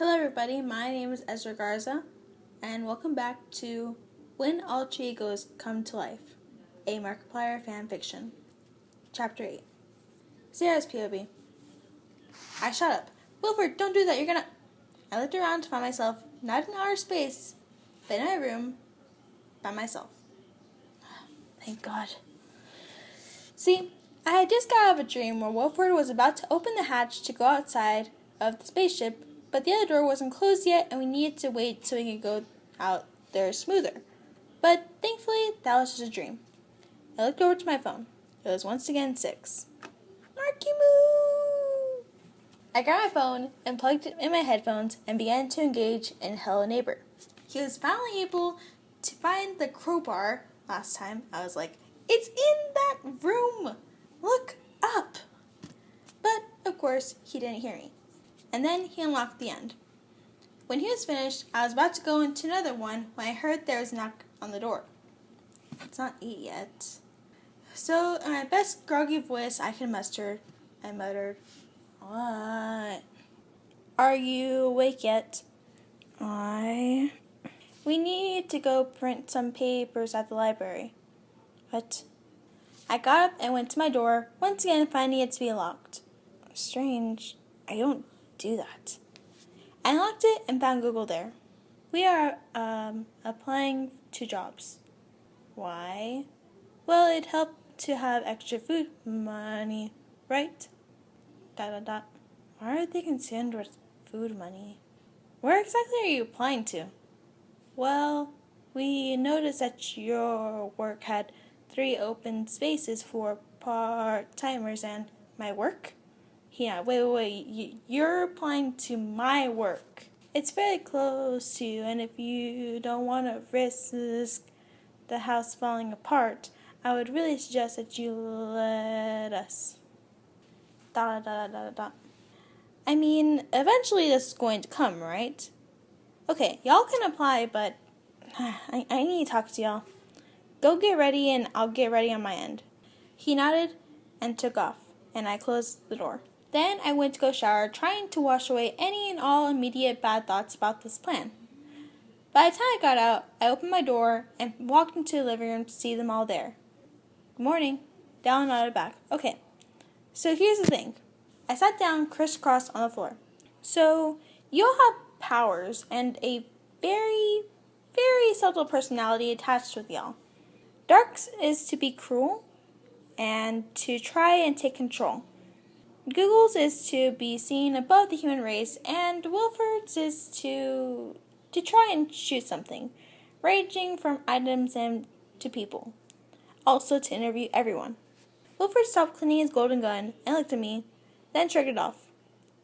Hello everybody, my name is Ezra Garza, and welcome back to When Alter Egos Come to Life, a Markiplier fanfiction. Chapter 8. Sarah's POV. I shut up. Wilford, don't do that, you're gonna... I looked around to find myself, not in outer space, but in my room, by myself. Thank God. See, I had just got out of a dream where Wilford was about to open the hatch to go outside of the spaceship, but the other door wasn't closed yet, and we needed to wait so we could go out there smoother. But thankfully, that was just a dream. I looked over to my phone. It was once again 6. Marky Moo! I grabbed my phone and plugged it in my headphones and began to engage in Hello Neighbor. He was finally able to find the crowbar. Last time, I was like, it's in that room! Look up! But, of course, he didn't hear me. And then he unlocked the end. When he was finished, I was about to go into another one when I heard there was a knock on the door. It's not 8 yet. So, in my best groggy voice I could muster, I muttered, "What? Are you awake yet?" We need to go print some papers at the library." "What?" I got up and went to my door, once again finding it to be locked. Strange. I don't do that. I unlocked it and found Google there. "We are, applying to jobs." "Why?" "Well, it'd help to have extra food money, right?" ... Why are they concerned with food money? "Where exactly are you applying to?" "Well, we noticed that your work had 3 open spaces for part-timers and..." "My work?" "Yeah, wait, you're applying to my work. It's very close to you, and if you don't want to risk the house falling apart, I would really suggest that you let us." ... I mean, eventually this is going to come, right? "Okay, y'all can apply, but I need to talk to y'all. Go get ready and I'll get ready on my end." He nodded and took off, and I closed the door. Then I went to go shower, trying to wash away any and all immediate bad thoughts about this plan. By the time I got out, I opened my door and walked into the living room to see them all there. "Good morning." Dallin nodded back. "Okay, so here's the thing." I sat down crisscross on the floor. "So, you all have powers and a very, very subtle personality attached with y'all. Dark's is to be cruel and to try and take control. Google's is to be seen above the human race, and Wilford's is to try and shoot something, ranging from items and to people. Also to interview everyone." Wilford stopped cleaning his golden gun and looked at me, then shrugged it off.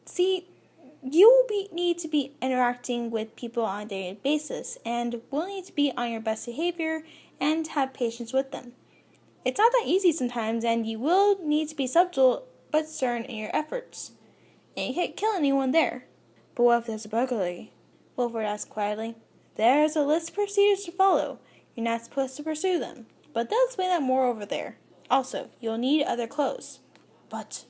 "See, you will need to be interacting with people on a daily basis, and will need to be on your best behavior and have patience with them. It's not that easy sometimes, and you will need to be subtle but stern in your efforts. And you can't kill anyone there." "But what if there's a burglary?" Wilford asked quietly. "There's a list of procedures to follow. You're not supposed to pursue them, but they'll explain that more over there. Also, you'll need other clothes." "But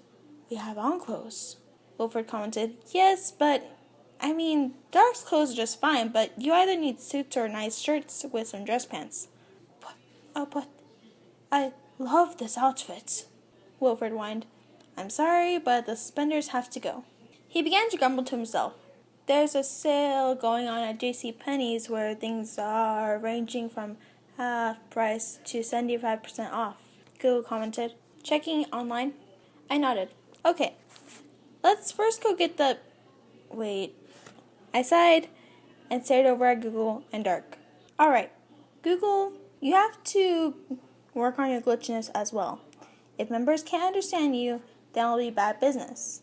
we have on clothes," Wilford commented. "Yes, but I mean, Dark's clothes are just fine, but you either need suits or nice shirts with some dress pants." But I love this outfit," Wilford whined. "I'm sorry, but the suspenders have to go." He began to grumble to himself. "There's a sale going on at JCPenney's where things are ranging from half price to 75% off, Google commented. "Checking online?" I nodded. "Okay, let's first go get the..." "Wait." I sighed and stared over at Google and Dark. "Alright, Google, you have to work on your glitchiness as well. If members can't understand you, then it'll be bad business."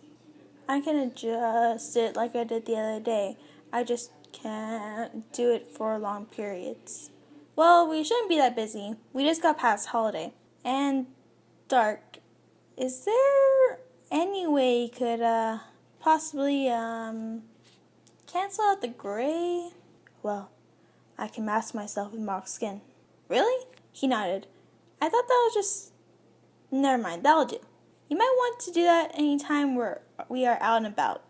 "I can adjust it like I did the other day. I just can't do it for long periods." "Well, we shouldn't be that busy. We just got past holiday." "And Dark, is there any way you could, possibly, cancel out the gray?" "Well, I can mask myself with mock skin." "Really?" He nodded. "I thought that was just..." "Never mind, that'll do. You might want to do that any time we are out and about.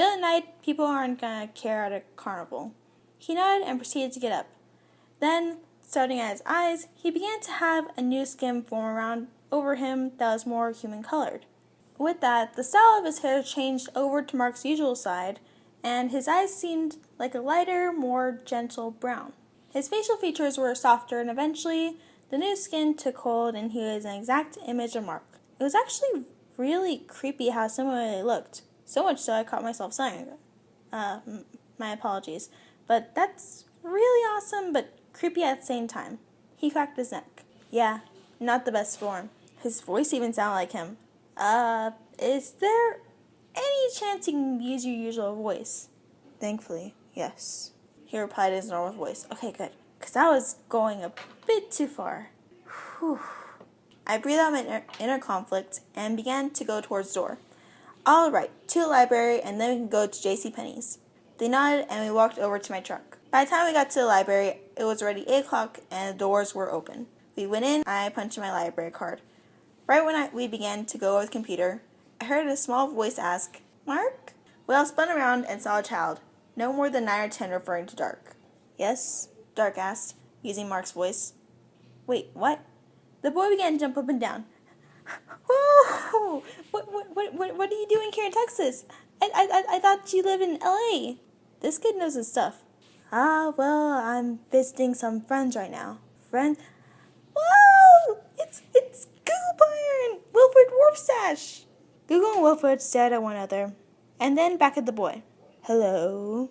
The other night, people aren't gonna care at a carnival. He nodded and proceeded to get up. Then, starting at his eyes, he began to have a new skin form around over him that was more human-colored. With that, the style of his hair changed over to Mark's usual side, and his eyes seemed like a lighter, more gentle brown. His facial features were softer, and eventually, the new skin took hold, and he was an exact image of Mark. It was actually really creepy how similar they looked. So much so I caught myself sighing. My apologies. But that's really awesome, but creepy at the same time. He cracked his neck. Yeah, not the best form. His voice even sounded like him. Is there any chance you can use your usual voice? Thankfully, yes. He replied in his normal voice. Okay, good. Because I was going a bit too far. Whew. I breathed out my inner conflict and began to go towards the door. All right, to the library, and then we can go to JCPenney's. They nodded, and we walked over to my truck. By the time we got to the library, it was already 8 o'clock, and the doors were open. We went in, and I punched in my library card. Right when we began to go over the computer, I heard a small voice ask, Mark? We all spun around and saw a child, no more than 9 or 10, referring to Dark. Yes? Dark asked, using Mark's voice. Wait, what? The boy began to jump up and down. Whoa! What are you doing here in Texas? I thought you lived in LA. This kid knows his stuff. Well, I'm visiting some friends right now. Friends? Whoa! It's Google Player and Wilford Warpstash. Google and Wilford stared at one another, and then back at the boy. Hello.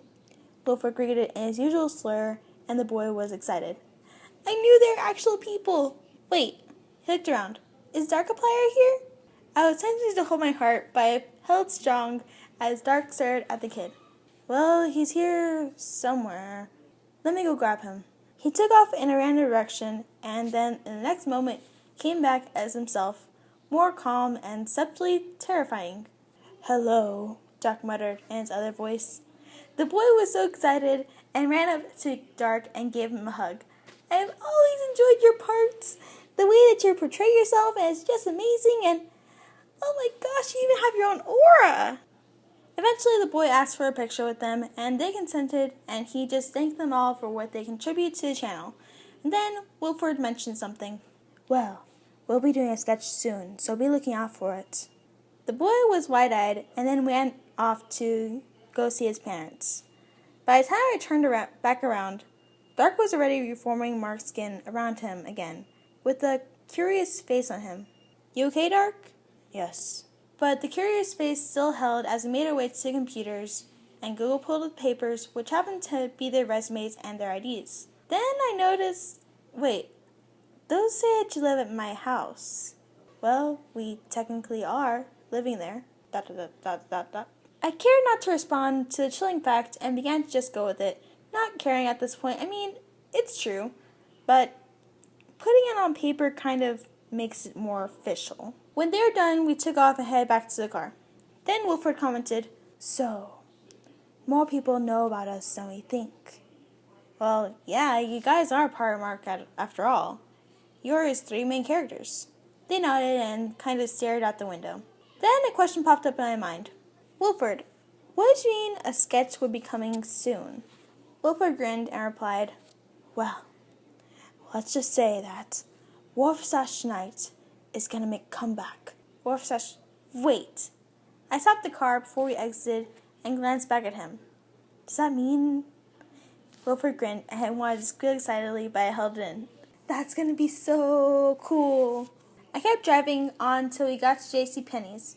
Wilford greeted in his usual slur, and the boy was excited. I knew they were actual people. Wait, he looked around. Is Dark a player here? I was tempted to hold my heart, but I held strong as Dark stared at the kid. Well, he's here somewhere. Let me go grab him. He took off in a random direction, and then in the next moment came back as himself, more calm and subtly terrifying. Hello, Dark muttered in his other voice. The boy was so excited and ran up to Dark and gave him a hug. I have always enjoyed your parts. The way that you portray yourself is just amazing, and oh my gosh, you even have your own aura. Eventually, the boy asked for a picture with them, and they consented, and he just thanked them all for what they contribute to the channel. And then Wilford mentioned something. Well, we'll be doing a sketch soon, so be looking out for it. The boy was wide-eyed, and then went off to go see his parents. By the time I turned back around, Dark was already reforming Mark's skin around him again, with a curious face on him. You okay, Dark? Yes. But the curious face still held as we made our way to the computers, and Google pulled up papers, which happened to be their resumes and their IDs. Then I noticed, wait, those say that you live at my house. Well, we technically are living there. ... I cared not to respond to the chilling fact and began to just go with it, not caring at this point. I mean, it's true, but putting it on paper kind of makes it more official. When they were done, we took off and headed back to the car. Then Wilford commented, So, more people know about us than we think. Well, yeah, you guys are part of Mark after all. You're his 3 main characters. They nodded and kind of stared out the window. Then a question popped up in my mind. Wilford, what did you mean a sketch would be coming soon? Wilford grinned and replied, Well, let's just say that Warpstash tonight is going to make a comeback. Warpstash, wait. I stopped the car before we exited and glanced back at him. Does that mean... Wilford grinned and wanted to squeal excitedly, but I held it in. That's going to be so cool. I kept driving on till we got to JCPenney's.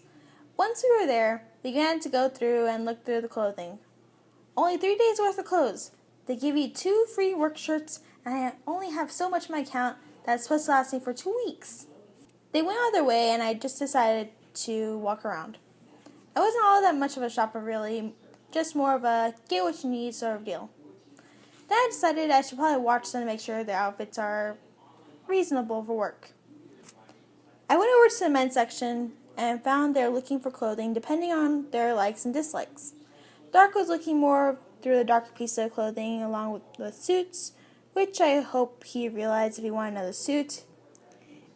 Once we were there, we began to go through and look through the clothing. Only 3 days worth of clothes. They give you 2 free work shirts, and I only have so much in my account that's supposed to last me for 2 weeks. They went out of their way, and I just decided to walk around. I wasn't all that much of a shopper, really, just more of a get what you need sort of deal. Then I decided I should probably watch them to make sure their outfits are reasonable for work. I went over to the men's section and found they were looking for clothing depending on their likes and dislikes. Dark was looking more through the darker piece of clothing along with the suits, which I hope he realized if he wanted another suit,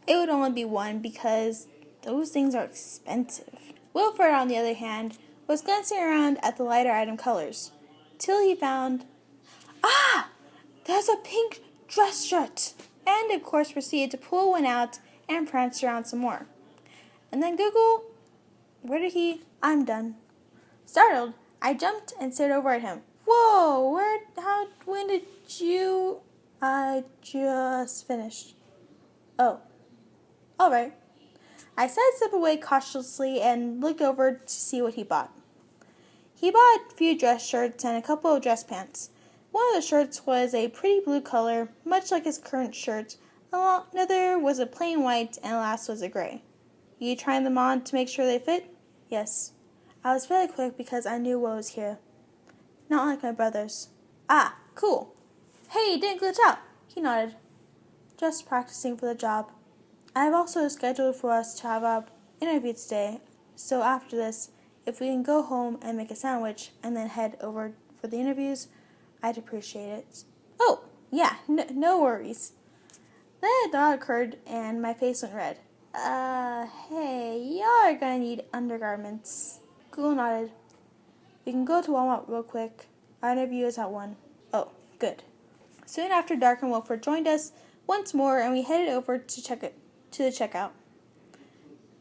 it would only be one because those things are expensive. Wilford, on the other hand, was glancing around at the lighter item colors, till he found, ah, there's a pink dress shirt, and of course proceeded to pull one out and prance around some more. And then Google, I'm done. Startled, I jumped and stared over at him. Whoa, when did you... I just finished. Oh, all right. I sidestepped away cautiously and looked over to see what he bought. He bought a few dress shirts and a couple of dress pants. One of the shirts was a pretty blue color, much like his current shirt. Another was a plain white, and the last was a gray. You trying them on to make sure they fit? Yes. I was fairly quick because I knew what was here. Not like my brother's. Ah, cool. Hey, you didn't glitch out. He nodded. Just practicing for the job. I have also scheduled for us to have our interview today, so after this, if we can go home and make a sandwich and then head over for the interviews, I'd appreciate it. Oh, yeah, no worries. Then a thought occurred and my face went red. Hey, y'all are gonna need undergarments. Google nodded. We can go to Walmart real quick. Our interview is at 1. Oh, good. Soon after, Dark and Wilford joined us once more, and we headed over to the checkout.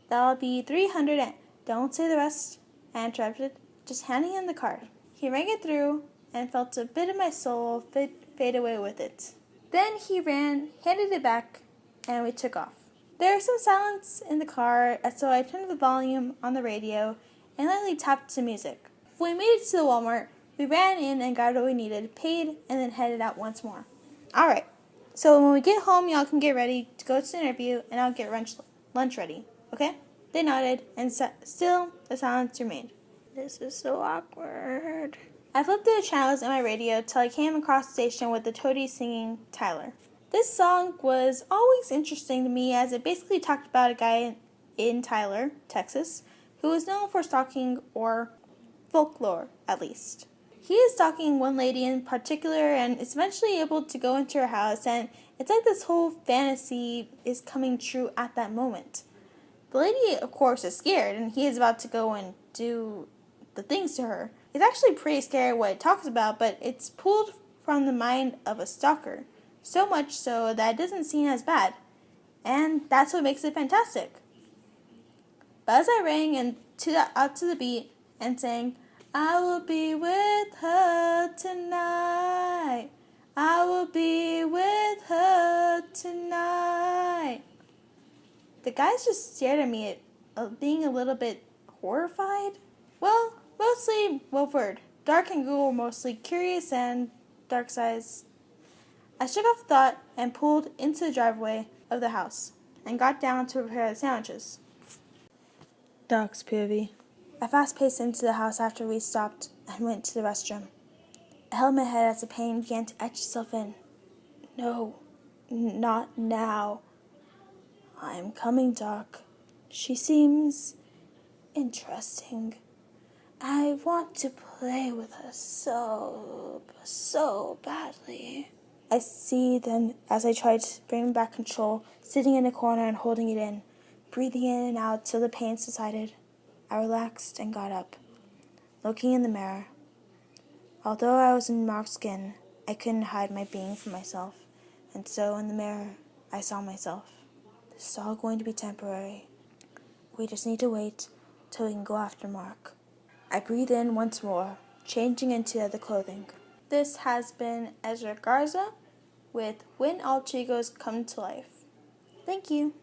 That'll be $300 and... Don't say the rest, I interrupted, just handing him the card. He rang it through, and felt a bit of my soul fade away with it. Then he handed it back, and we took off. There was some silence in the car, so I turned the volume on the radio and lightly tapped some music. When we made it to the Walmart, we ran in and got what we needed, paid, and then headed out once more. Alright, so when we get home, y'all can get ready to go to the interview, and I'll get lunch ready, okay? They nodded, and still the silence remained. This is so awkward. I flipped through the channels in my radio till I came across the station with the toadies singing Tyler. This song was always interesting to me as it basically talked about a guy in Tyler, Texas, who was known for stalking, or folklore at least. He is stalking one lady in particular and is eventually able to go into her house, and it's like this whole fantasy is coming true at that moment. The lady, of course, is scared, and he is about to go and do the things to her. It's actually pretty scary what it talks about, but it's pulled from the mind of a stalker, so much so that it doesn't seem as bad, and that's what makes it fantastic. But as I rang out to the beat and sang, I will be with her tonight, I will be with her tonight, the guys just stared at me, being a little bit horrified. Well, mostly Wilford. Dark and Google were mostly curious, and Dark's eyes. I shook off the thought and pulled into the driveway of the house and got down to prepare the sandwiches. Dark's POV. I fast-paced into the house after we stopped and went to the restroom. I held my head as the pain began to etch itself in. No, not now. I'm coming, Dark. She seems interesting. I want to play with her so badly. I see then as I tried to bring back control, sitting in a corner and holding it in, breathing in and out till the pain subsided. I relaxed and got up, looking in the mirror. Although I was in marked skin, I couldn't hide my being from myself, and so in the mirror, I saw myself. This is all going to be temporary. We just need to wait till we can go after Mark. I breathe in once more, changing into other clothing. This has been Ezra Garza with When Alter Egos Come to Life. Thank you.